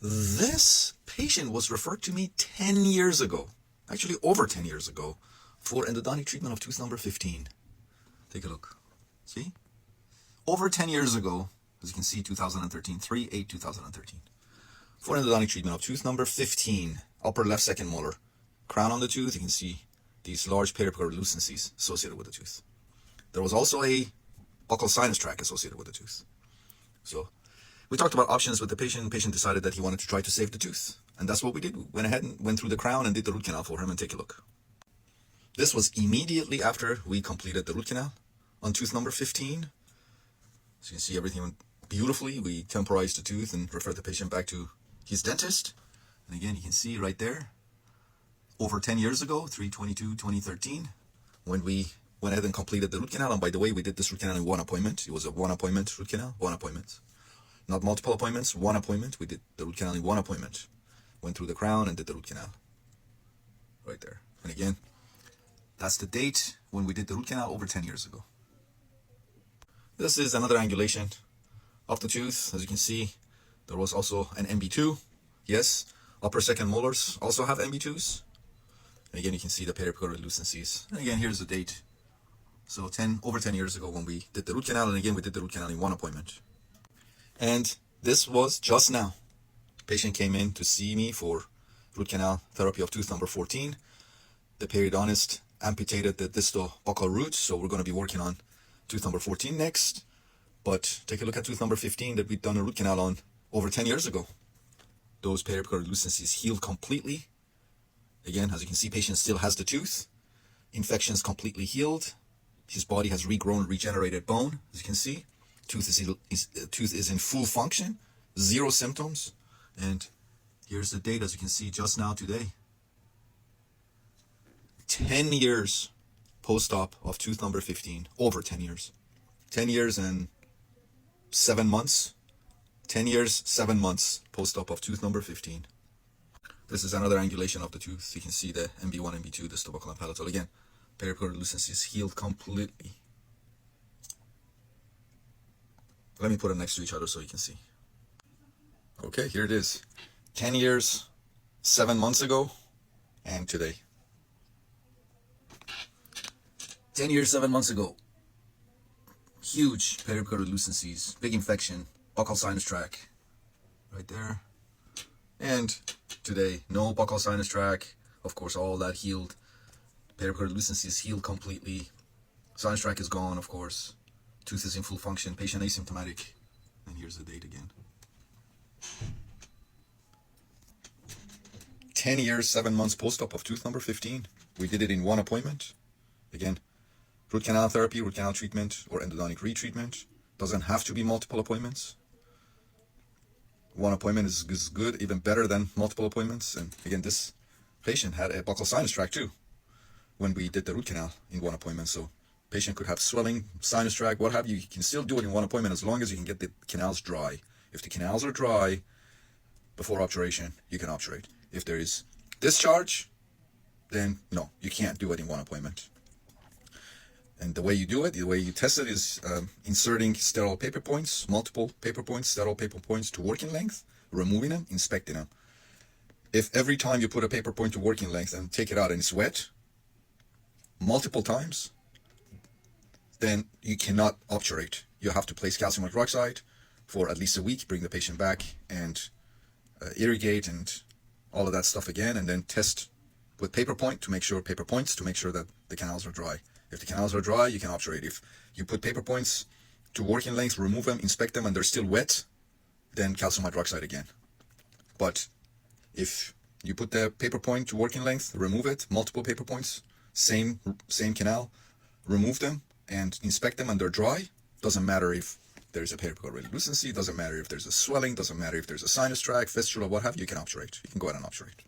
This patient was referred to me 10 years ago, actually over 10 years ago, for endodontic treatment of tooth number 15. Take a look. See? Over 10 years ago, as you can see, 2013, 3/8/2013. For endodontic treatment of tooth number 15, upper left second molar. Crown on the tooth, you can see these large periapical lucencies associated with the tooth. There was also a buccal sinus tract associated with the tooth. So we talked about options with the patient. The patient decided that he wanted to try to save the tooth. And that's what we did. We went ahead and went through the crown and did the root canal for him, and take a look. This was immediately after we completed the root canal on tooth number 15. So you can see everything went beautifully. We temporized the tooth and referred the patient back to his dentist. And again, you can see right there, over 10 years ago, 3/22/2013, when we went ahead and completed the root canal. And by the way, we did this root canal in one appointment. It was a one appointment root canal, one appointment. Not multiple appointments, one appointment. We did the root canal in one appointment. Went through the crown and did the root canal. Right there. And again, that's the date when we did the root canal over 10 years ago. This is another angulation of the tooth. As you can see, there was also an MB2. Yes, upper second molars also have MB2s. And again, you can see the periapical lucencies. And again, here's the date. So over 10 years ago when we did the root canal. And again, we did the root canal in one appointment. And this was just now. Patient came in to see me for root canal therapy of tooth number 14. The periodontist amputated the distal buccal root, so we're going to be working on tooth number 14 next. But take a look at tooth number 15 that we've done a root canal on over 10 years ago. Those periapical lucencies healed completely. Again, as you can see, patient still has the tooth. Infections completely healed. His body has regrown, regenerated bone, as you can see. Tooth is in full function, zero symptoms. And here's the date, as you can see just now today. 10 years post-op of tooth number 15, over 10 years. 10 years and 7 months. 10 years, 7 months post-op of tooth number 15. This is another angulation of the tooth. You can see the MB1, MB2, the buccal and palatal. Again, periapical lucencies healed completely. Let me put them next to each other so you can see. Okay, here it is. 10 years, 7 months ago, and today. 10 years, 7 months ago. Huge periapical lucencies, big infection, buccal sinus tract, right there. And today, no buccal sinus tract. Of course, all that healed. Periapical lucencies healed completely. Sinus tract is gone, of course. Tooth is in full function, patient asymptomatic. And here's the date again. 10 years, 7 months post-op of tooth number 15. We did it in one appointment. Again, root canal therapy, root canal treatment, or endodontic retreatment. Doesn't have to be multiple appointments. One appointment is good, even better than multiple appointments. And again, this patient had a buccal sinus tract too when we did the root canal in one appointment. So patient could have swelling, sinus tract, what have you. You can still do it in one appointment as long as you can get the canals dry. If the canals are dry before obturation, you can obturate. If there is discharge, then no, you can't do it in one appointment. And the way you do it, the way you test it is inserting sterile paper points, multiple paper points, sterile paper points to working length, removing them, inspecting them. If every time you put a paper point to working length and take it out and it's wet, multiple times, then you cannot obturate. You have to place calcium hydroxide for at least a week, bring the patient back and irrigate and all of that stuff again, and then test with paper points to make sure that the canals are dry. If the canals are dry, you can obturate. If you put paper points to working length, remove them, inspect them, and they're still wet, then calcium hydroxide again. But if you put the paper point to working length, remove it, multiple paper points, same canal, remove them and inspect them and they're dry, doesn't matter if there's a periapical lucency, doesn't matter if there's a swelling, doesn't matter if there's a sinus tract, fistula, what have you, you can obturate. You can go ahead and obturate.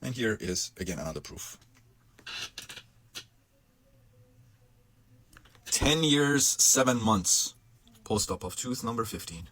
And here is, again, another proof. 10 years, 7 months post-op of tooth number 15.